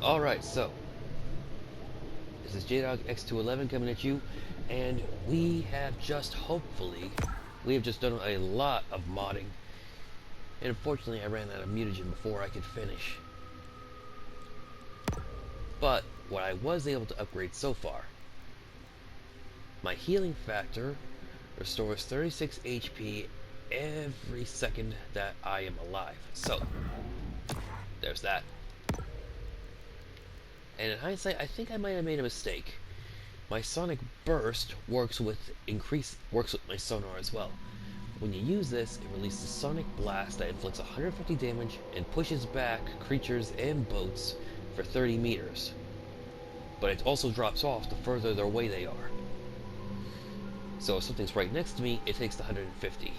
Alright, so this is JDog X211 coming at you, and we have just done a lot of modding, and unfortunately I ran out of mutagen before I could finish. But what I was able to upgrade so far, my healing factor restores 36 HP every second that I am alive. So, there's that. And in hindsight, I think I might have made a mistake. My sonic burst works with my sonar as well. When you use this, it releases sonic blast that inflicts 150 damage and pushes back creatures and boats for 30 meters. But it also drops off the further away they are. So if something's right next to me, it takes the 150.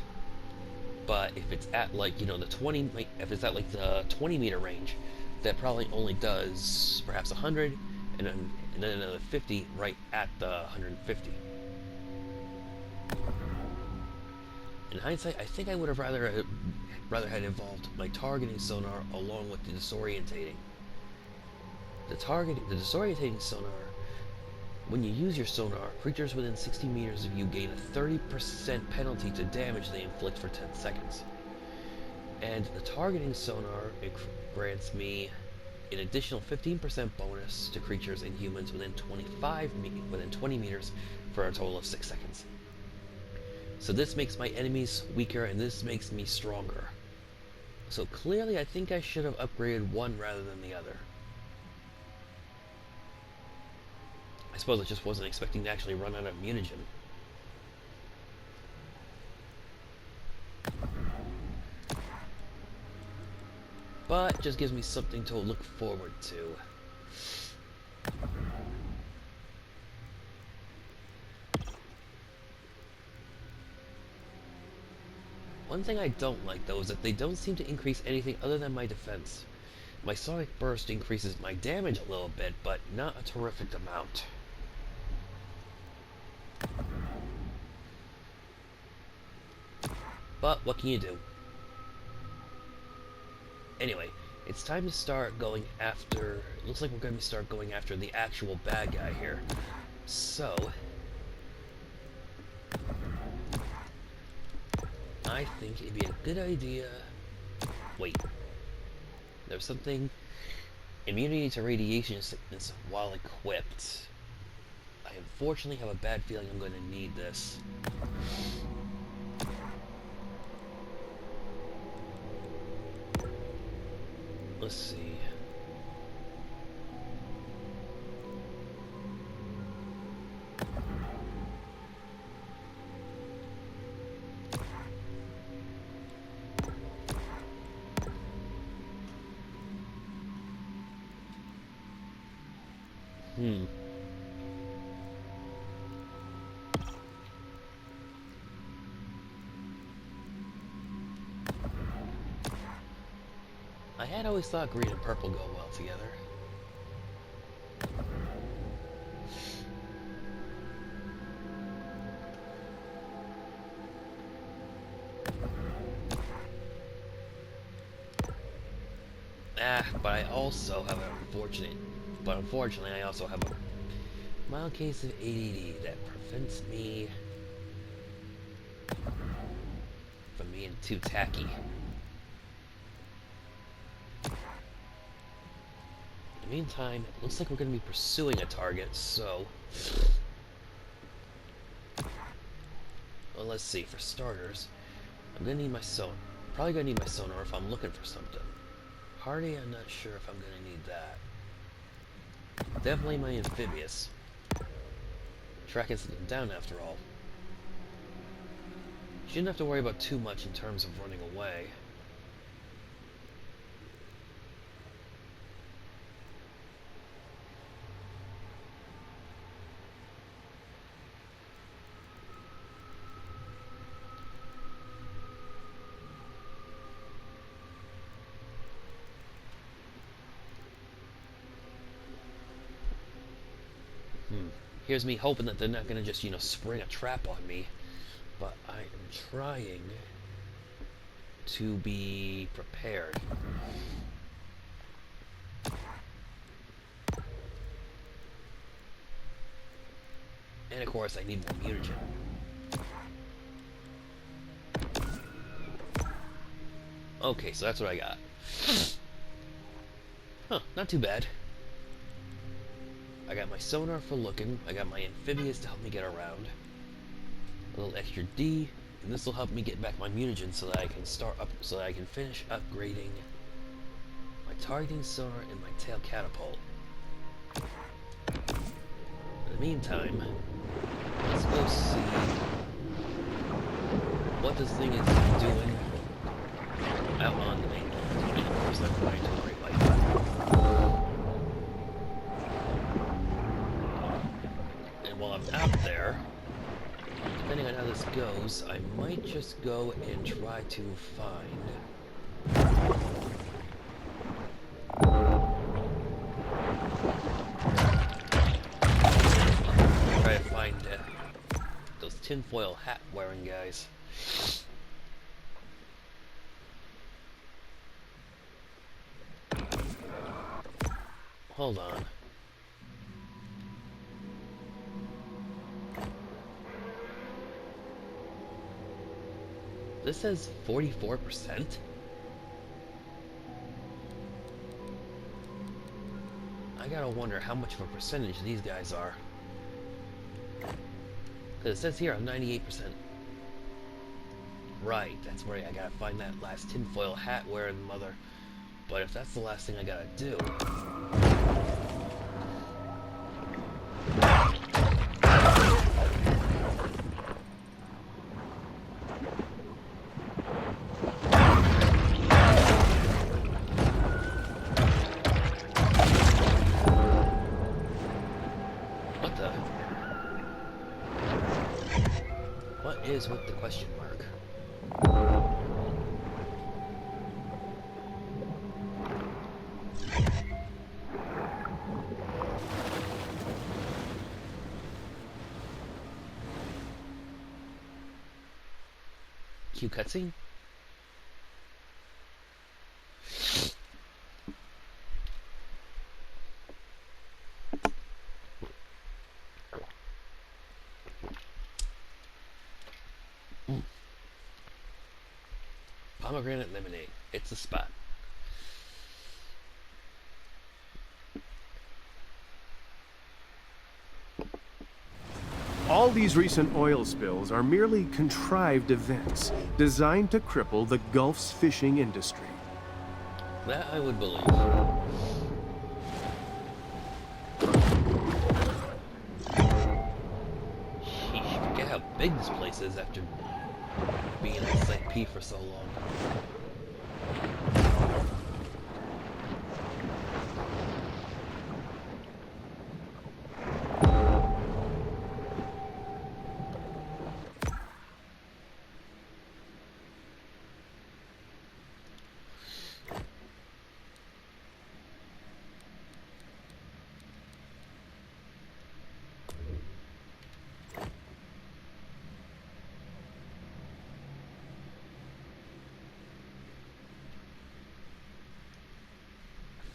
But if it's at like, if it's at like the 20 meter range, that probably only does perhaps 100 and then another 50 right at the 150. In hindsight, I think I would have rather had involved my targeting sonar along with the disorientating. The disorientating sonar, when you use your sonar, creatures within 60 meters of you gain a 30% penalty to damage they inflict for 10 seconds. And the targeting sonar grants me an additional 15% bonus to creatures and humans within 20 meters for a total of 6 seconds. So this makes my enemies weaker and this makes me stronger. So clearly I think I should have upgraded one rather than the other. I suppose I just wasn't expecting to actually run out of mutagen. But it just gives me something to look forward to. One thing I don't like though is that they don't seem to increase anything other than my defense. My sonic burst increases my damage a little bit, but not a terrific amount. But what can you do? Anyway, it's time to start going after... It looks like we're going to start going after the actual bad guy here. So... I think it'd be a good idea... Wait. There's something... Immunity to radiation sickness while equipped. I unfortunately have a bad feeling I'm going to need this. Let's see. I had always thought green and purple go well together. But I also have unfortunately I also have a mild case of ADD that prevents me from being too tacky. In the meantime, it looks like we're going to be pursuing a target, so... Well, let's see, for starters, I'm going to need my sonar. Probably going to need my sonar if I'm looking for something. Hardy, I'm not sure if I'm going to need that. Definitely my amphibious. Tracking something down after all. Shouldn't have to worry about too much in terms of running away. Here's me hoping that they're not going to just, spring a trap on me. But I am trying to be prepared. And of course, I need more mutagen. Okay, so that's what I got. Huh, not too bad. I got my sonar for looking, I got my amphibious to help me get around. A little extra D, and this will help me get back my mutagen so that I can finish upgrading my targeting sonar and my tail catapult. In the meantime, let's go see what this thing is doing out on the mainland. And of course, I'm going to worry about that. And while I'm out there, depending on how this goes, I might just go and try to find... those tinfoil hat wearing guys. Hold on. This says 44%? I gotta wonder how much of a percentage these guys are. Because it says here I'm 98%. Right, that's where I gotta find that last tinfoil hat wearing mother. But if that's the last thing I gotta do... What the... What is with the question mark? Cue cutscene? Pomegranate lemonade. It's the spot. All these recent oil spills are merely contrived events designed to cripple the Gulf's fishing industry. That I would believe. Sheesh, forget how big this place is after being in St. P for so long.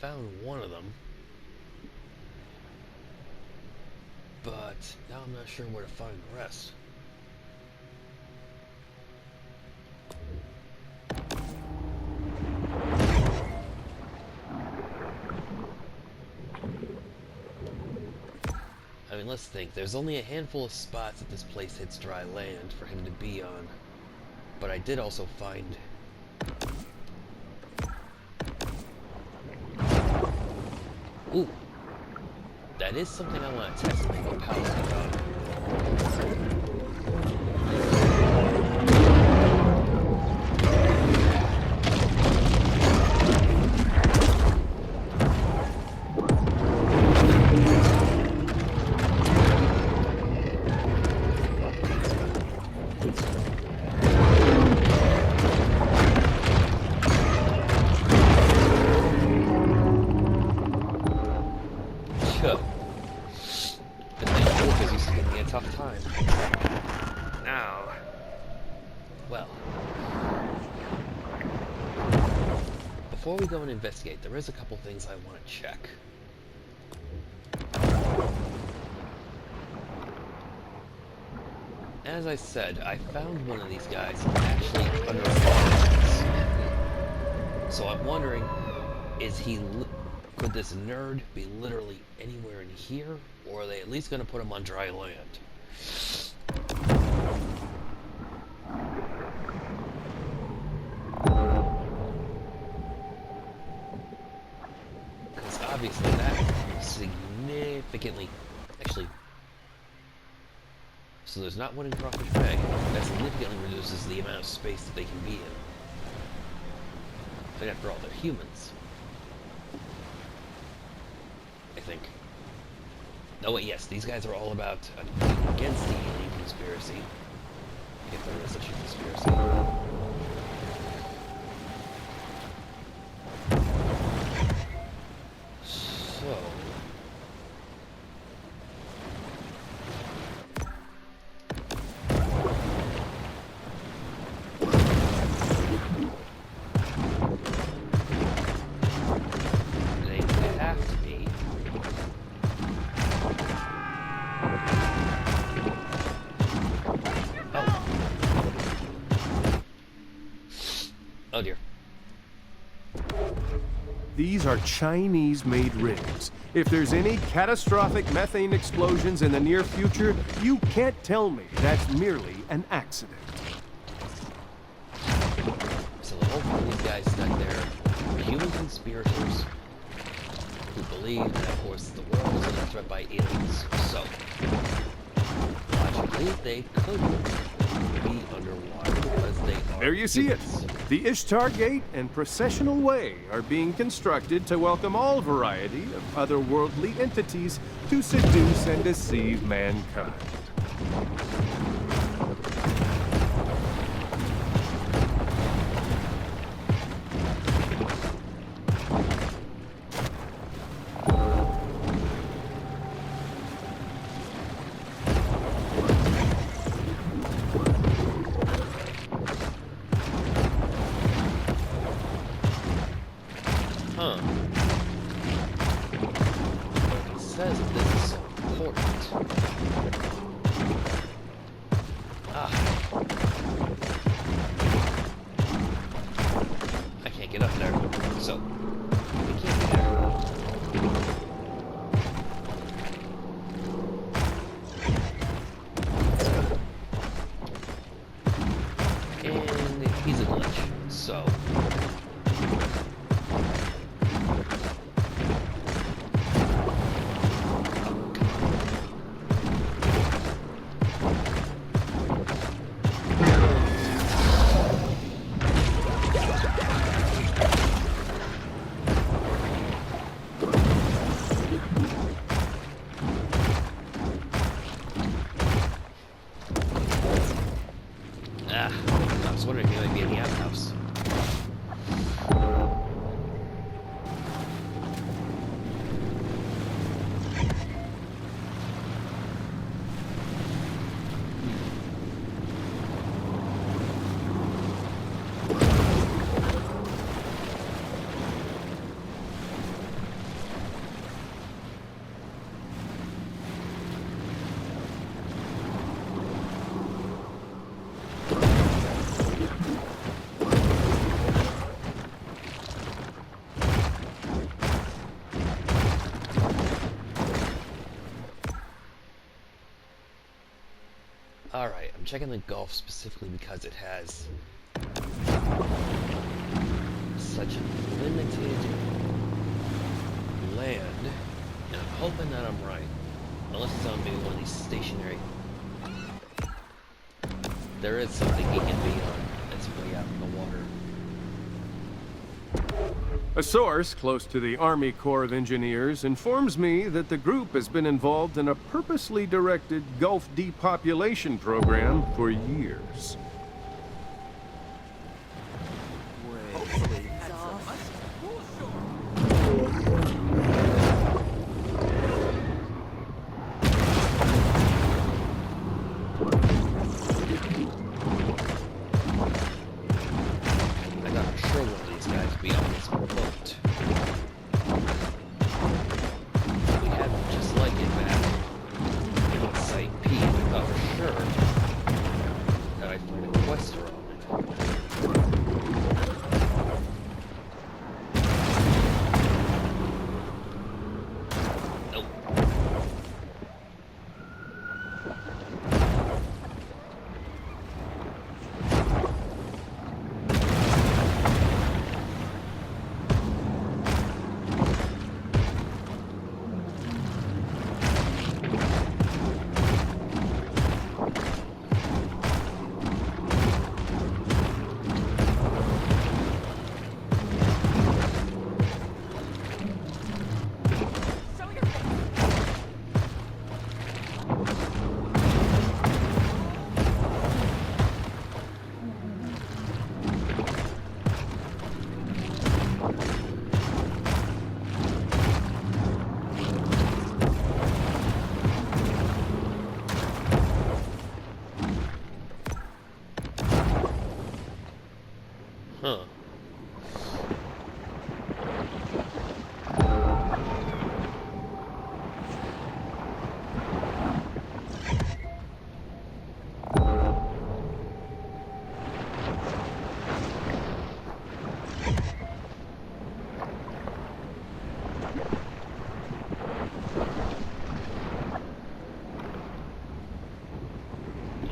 Found one of them, but now I'm not sure where to find the rest. I mean, let's think. There's only a handful of spots that this place hits dry land for him to be on, but I did also find... Ooh, that is something I want to test and make a power stick on. Tough time. Now, well, before we go and investigate, there is a couple things I want to check. As I said, I found one of these guys actually under farmlands. So I'm wondering, could this nerd be literally anywhere in here? Or are they at least going to put him on dry land? Because obviously that significantly... Actually... So there's not one in Crawfish Bay. That significantly reduces the amount of space that they can be in. And after all, they're humans. I think. Oh wait, yes, these guys are all about against the alien conspiracy. If there is such a conspiracy. So... Oh dear. These are Chinese-made rigs. If there's any catastrophic methane explosions in the near future, you can't tell me that's merely an accident. So hopefully these guys that they're human conspirators who believe that, of course, the world is under threat by aliens. So, logically, they could be underwater because they are There you see it. The Ishtar Gate and Processional Way are being constructed to welcome all variety of otherworldly entities to seduce and deceive mankind. Huh. It says that this is so important. Ah. I can't get up there, so we can't be there. And he's a glitch, so... I was wondering if he might be in the outhouse. Alright, I'm checking the Gulf specifically because it has such limited land, and I'm hoping that I'm right. Unless it's on maybe one of these stationary... There is something he can be on that's way out in the water. A source close to the Army Corps of Engineers informs me that the group has been involved in a purposely directed Gulf depopulation program for years. I got a sure one of these guys be on this boat. We had one just like it back in Site P, we thought for sure find a quest around it. Nope. Huh.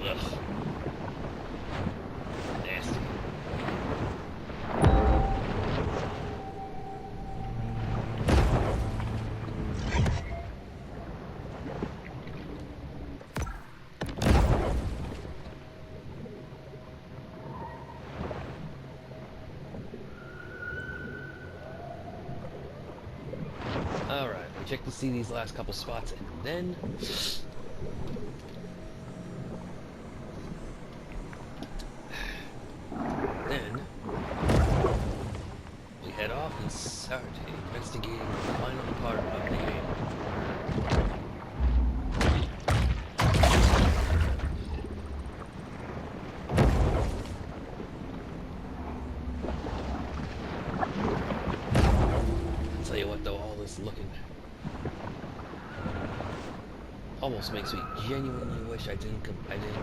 Ugh. Nasty. Alright, we check to see these last couple spots, and then we head off and start investigating the final part of the game. I'll tell you what though, all this looking almost makes me genuinely wish I didn't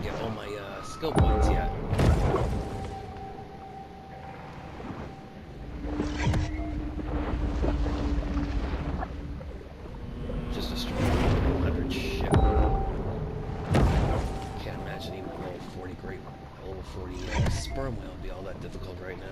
get all my skill points yet. Just a straight 100 ship. Can't imagine even a level 40 a level 40 sperm whale would be all that difficult right now.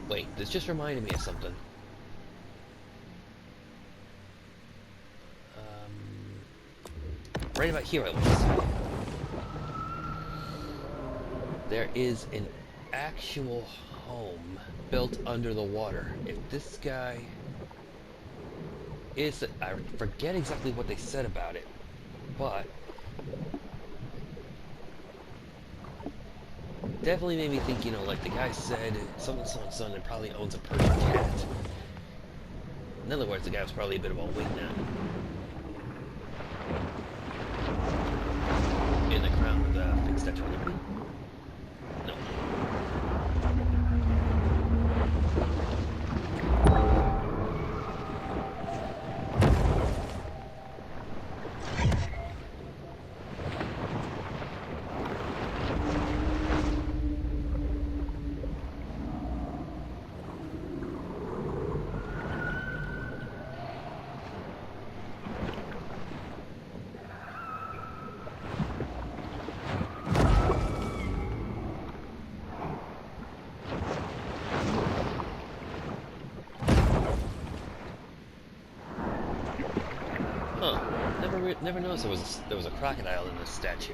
Wait, this just reminded me of something. Right about here, I want to say. There is an actual home built under the water. If this guy is... I forget exactly what they said about it, but... definitely made me think, you know, like the guy said, someone's son and probably owns a Persian cat. In other words, the guy was probably a bit of a wingnut. In the crown of the fixed Statue of Liberty? No. Huh. Never noticed there was a crocodile in this statue.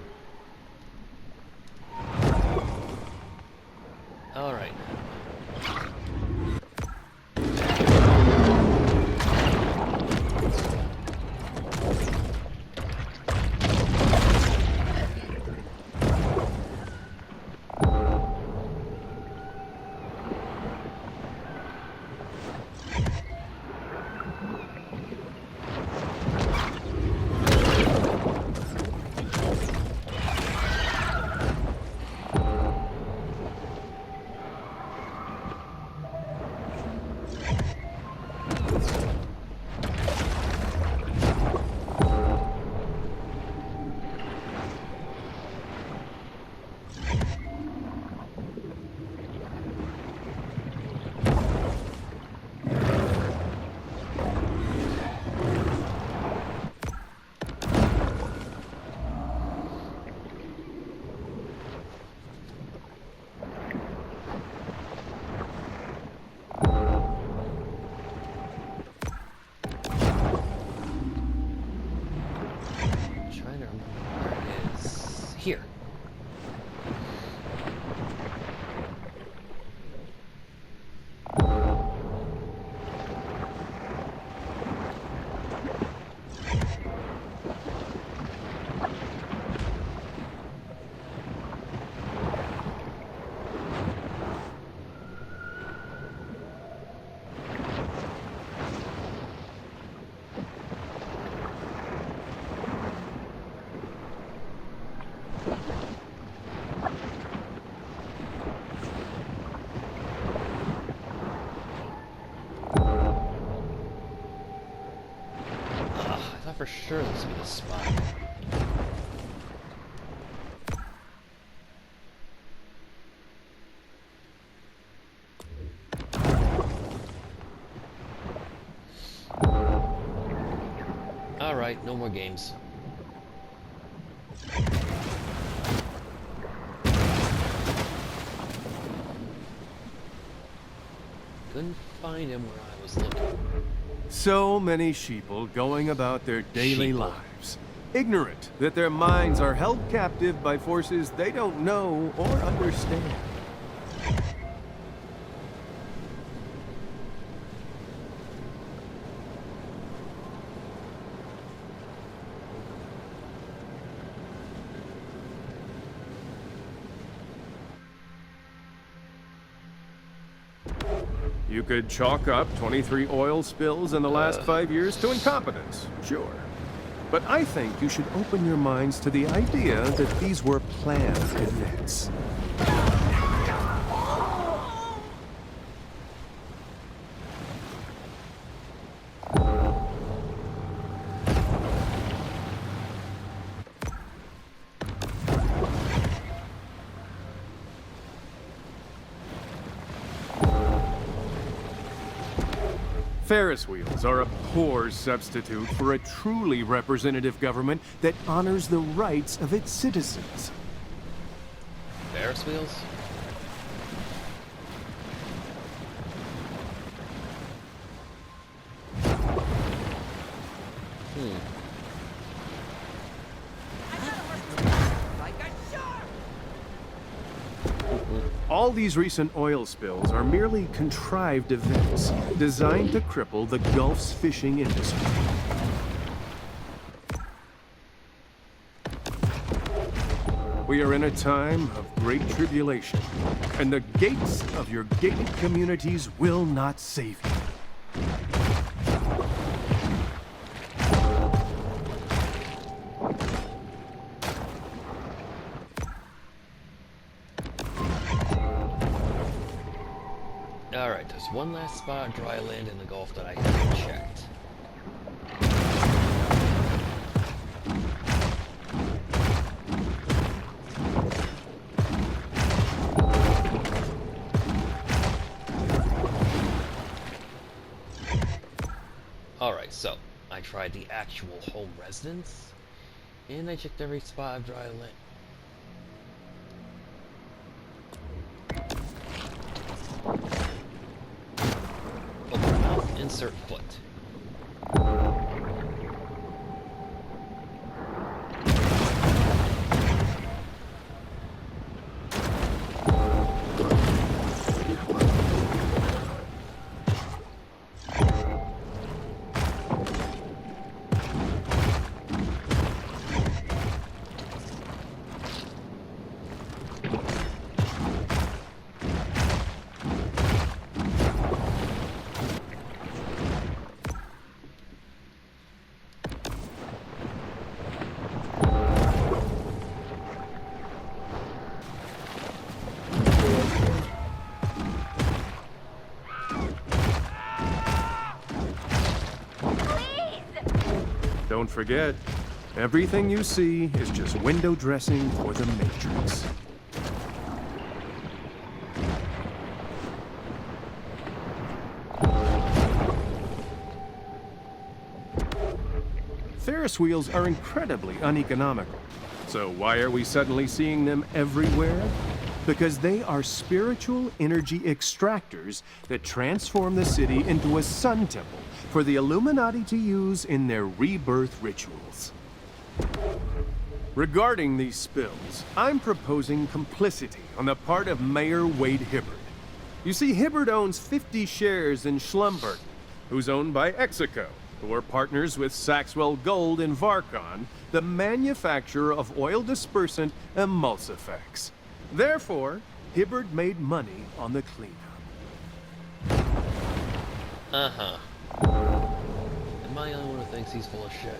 All right. Here. I thought for sure this would be the spot. Alright, no more games. Couldn't find him where I was looking. So many sheeple going about their daily Sheeple. lives, ignorant that their minds are held captive by forces they don't know or understand. You could chalk up 23 oil spills in the last 5 years to incompetence, sure. But I think you should open your minds to the idea that these were planned events. Ferris wheels are a poor substitute for a truly representative government that honors the rights of its citizens. Ferris wheels? All these recent oil spills are merely contrived events designed to cripple the Gulf's fishing industry. We are in a time of great tribulation, and the gates of your gated communities will not save you. Alright, there's one last spot of dry land in the Gulf that I haven't checked. Alright, so I tried the actual home residence, and I checked every spot of dry land. Open mouth, insert foot. Don't forget, everything you see is just window dressing for the Matrix. Ferris wheels are incredibly uneconomical. So why are we suddenly seeing them everywhere? Because they are spiritual energy extractors that transform the city into a sun temple for the Illuminati to use in their rebirth rituals. Regarding these spills, I'm proposing complicity on the part of Mayor Wade Hibbard. You see, Hibbard owns 50 shares in Schlumberger, who's owned by Execo, who are partners with Saxwell Gold in Varcon, the manufacturer of oil dispersant emulsifex. Therefore, Hibbard made money on the cleanup. Uh-huh. Am I the only one who thinks he's full of shit?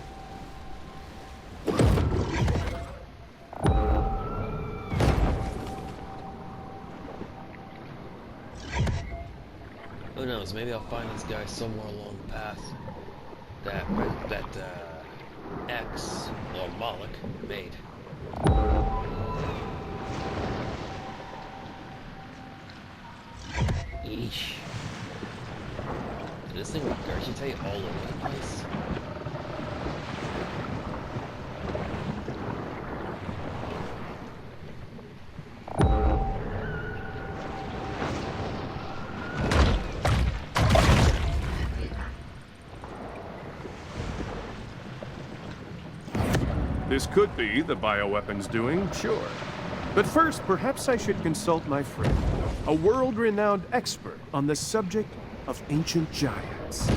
Who knows, maybe I'll find this guy somewhere along the path that X, or Moloch, made. Eesh. Did this thing regurgitate all over the place? This could be the bioweapons doing, sure. But first, perhaps I should consult my friend, a world-renowned expert on the subject of ancient giants.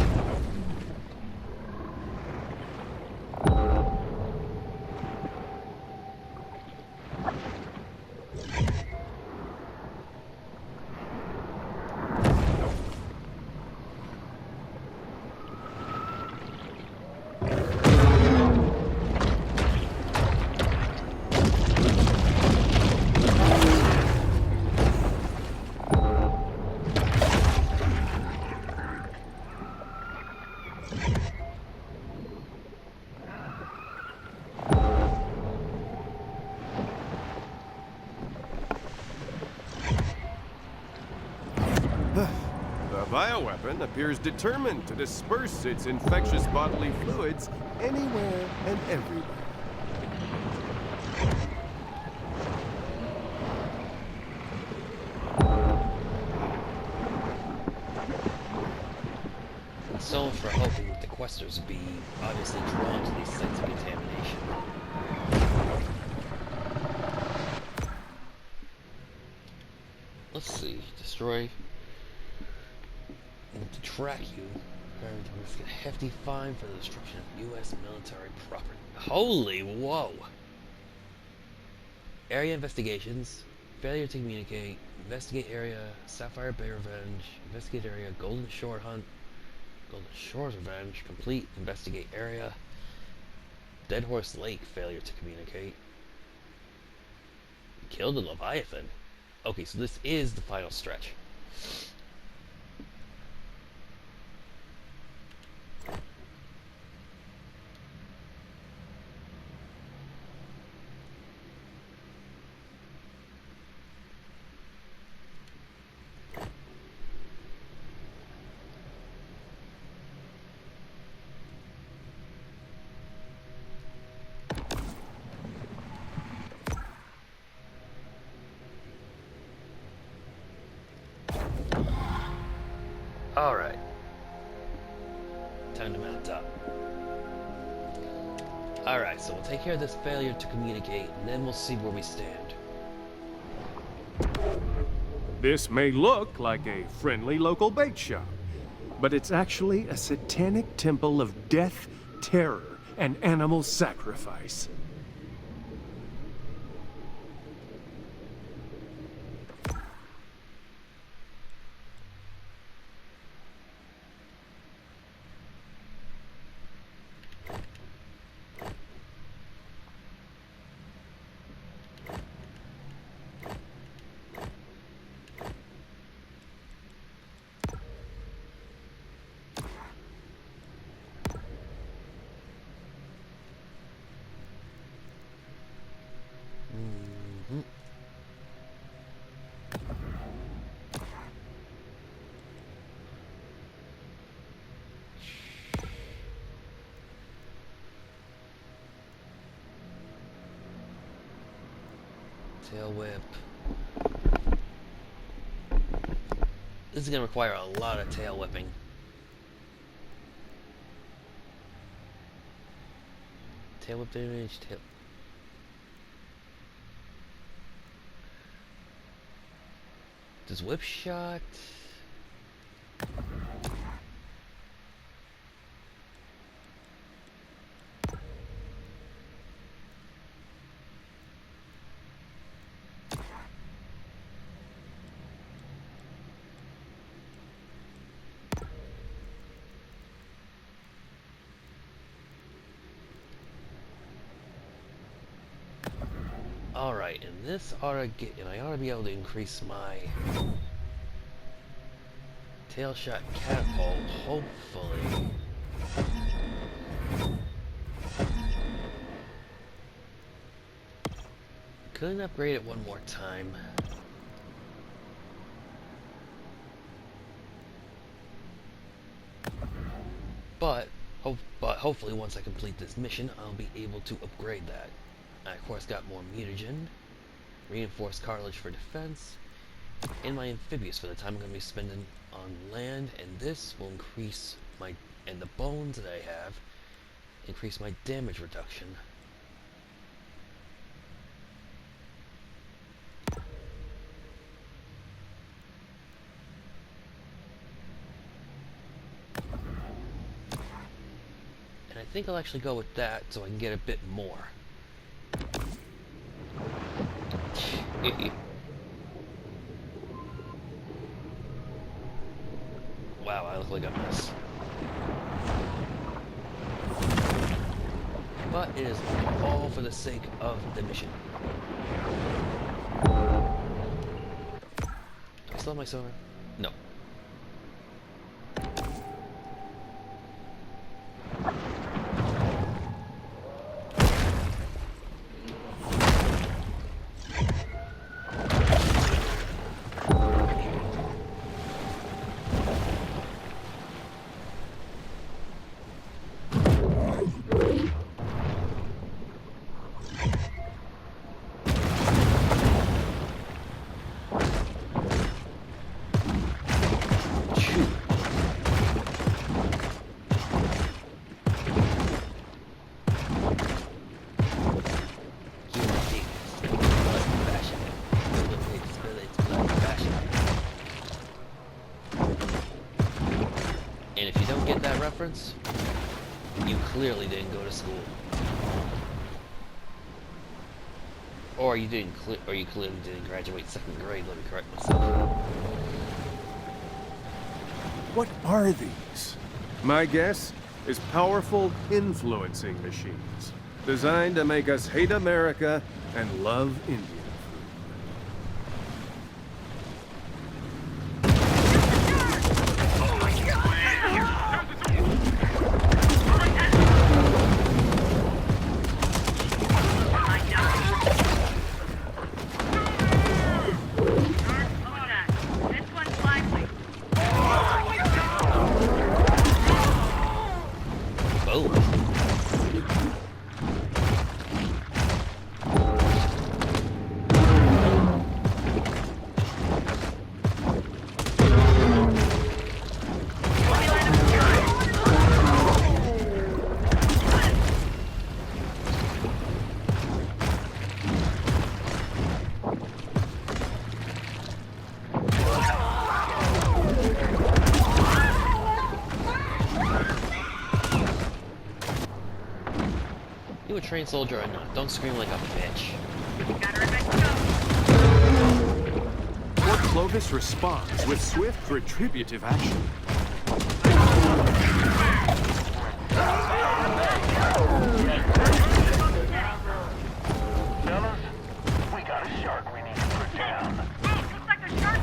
The bioweapon appears determined to disperse its infectious bodily fluids anywhere and everywhere. And so for hoping that the questers would be obviously drawn to these sites of contamination. Let's see, destroy... to track you, to risk a hefty fine for the destruction of U.S. military property. Holy whoa! Area investigations, failure to communicate, investigate area, Sapphire Bay Revenge, investigate area, Golden Shore Hunt, Golden Shore's Revenge, complete, investigate area, Dead Horse Lake, failure to communicate, kill the Leviathan. Okay, so this is the final stretch. Alright. Time to mount up. Alright, so we'll take care of this failure to communicate, and then we'll see where we stand. This may look like a friendly local bait shop, but it's actually a satanic temple of death, terror, and animal sacrifice. Tail whip. This is going to require a lot of tail whipping. Tail whip damage, tail... Does whip shot? Alright, and this ought to get, and I ought to be able to increase my tail shot catapult, hopefully. Couldn't upgrade it one more time. But hopefully once I complete this mission, I'll be able to upgrade that. I of course got more mutagen, reinforced cartilage for defense, and my amphibious for the time I'm going to be spending on land, and this will increase my, and the bones that I have, increase my damage reduction. And I think I'll actually go with that so I can get a bit more. Wow, I look like a mess. But it is all for the sake of the mission. Do I still have my sonar? No. And if you don't get that reference, you clearly didn't go to school. Or you clearly didn't graduate 2nd grade, let me correct myself. What are these? My guess is powerful influencing machines, designed to make us hate America and love India. You a trained soldier or not? Don't scream like a bitch. Fort Clovis responds with swift retributive action. Fellas, we got a shark we need to put down. Looks like a shark.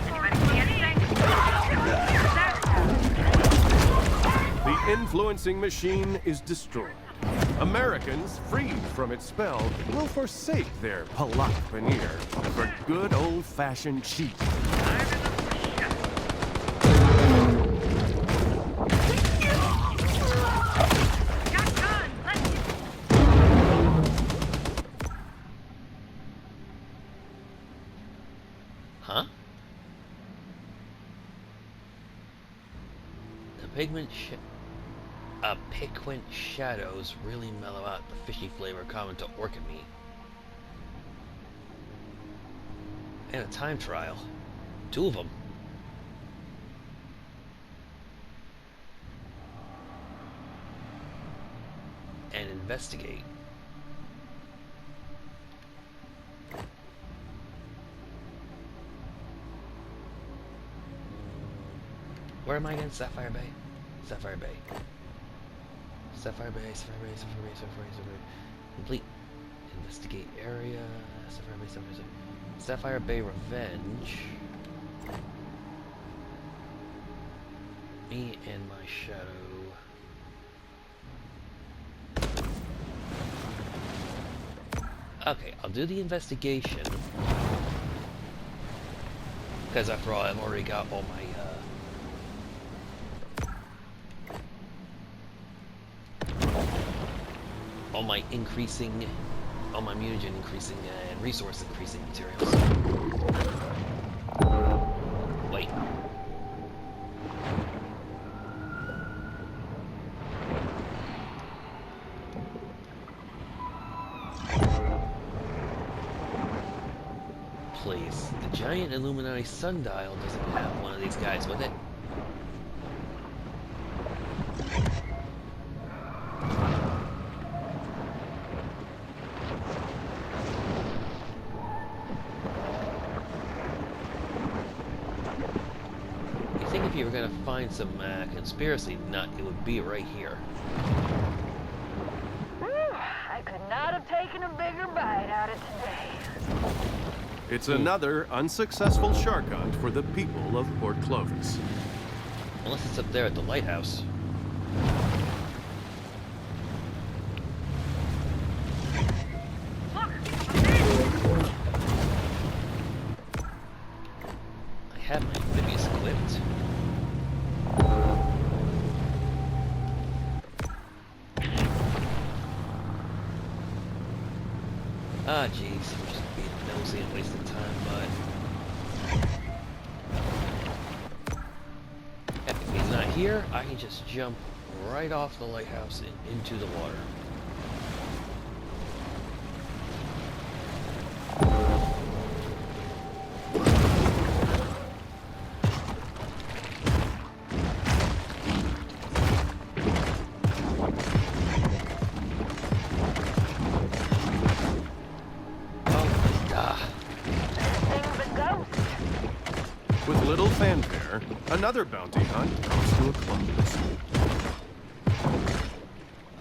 The influencing machine is destroyed. Americans, freed from its spell, will forsake their polite veneer for good old-fashioned cheat. Huh? Piquant shadows really mellow out the fishy flavor common to orchid meat. And a time trial. 2 of them. And investigate. Where am I again? Sapphire Bay? Sapphire Bay. Sapphire Bay, Sapphire Bay, Sapphire Bay, Sapphire Bay, Sapphire Bay. Complete. Investigate area. Sapphire Bay, Sapphire Bay. Sapphire Bay Revenge. Me and my shadow. Okay, I'll do the investigation. Because after all, I've already got all my, all my mutagen increasing and resource increasing materials. Wait. Please, the giant Illuminati sundial doesn't have one of these guys with it. If you were going to find some conspiracy nut, it would be right here. Whew, I could not have taken a bigger bite out of today. It's another unsuccessful shark hunt for the people of Port Clovis. Unless it's up there at the lighthouse. I have my amphibious equipped. Ah, jeez, I'm just being nosy and wasting time, but if he's not here, I can just jump right off the lighthouse and into the water. With little fanfare, another bounty hunt comes to a close.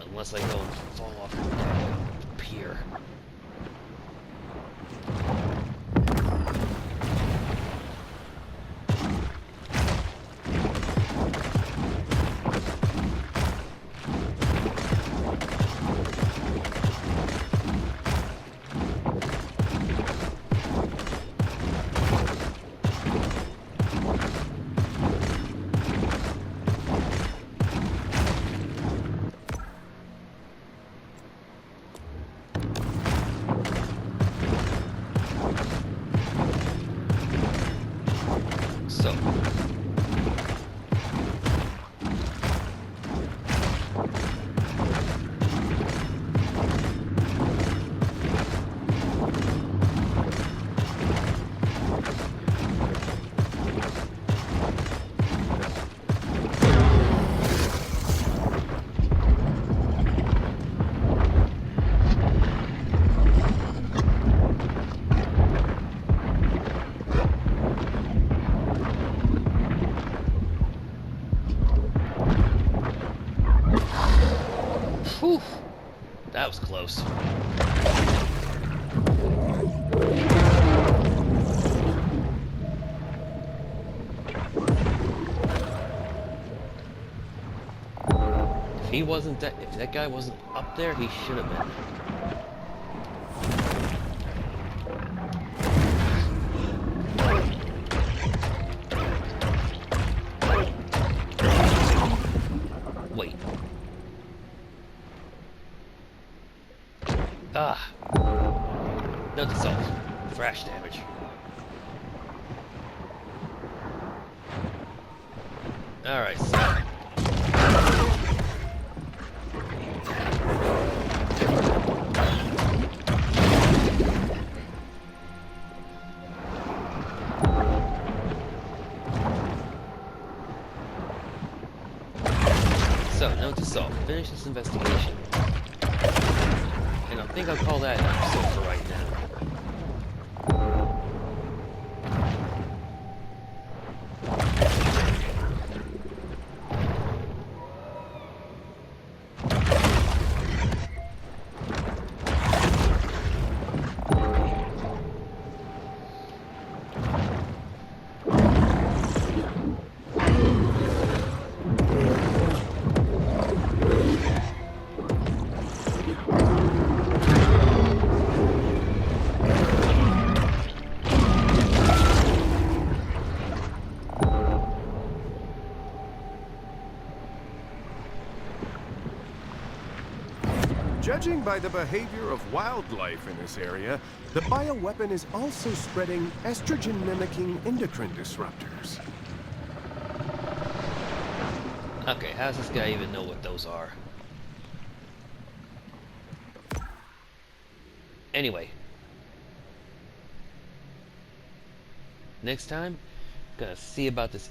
Unless I go and fall off the pier. So, whew, that was close. If that guy wasn't up there, he should have been. Wait. Ah. Note to self. Thrash damage. Alright, so. Note to self, finish this investigation. And I think I'll call that an episode for right now. Judging by the behavior of wildlife in this area, the bioweapon is also spreading estrogen-mimicking endocrine disruptors. Okay, how does this guy even know what those are? Anyway. Next time, gonna see about this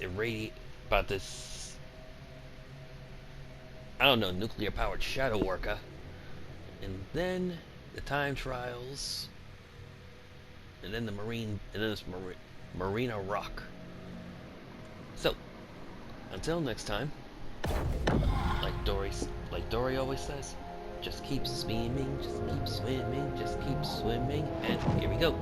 I don't know, nuclear-powered shadow worker. And then the time trials, and then this Marina Rock. So, until next time, like Dory always says, just keep swimming, just keep swimming, just keep swimming, and here we go.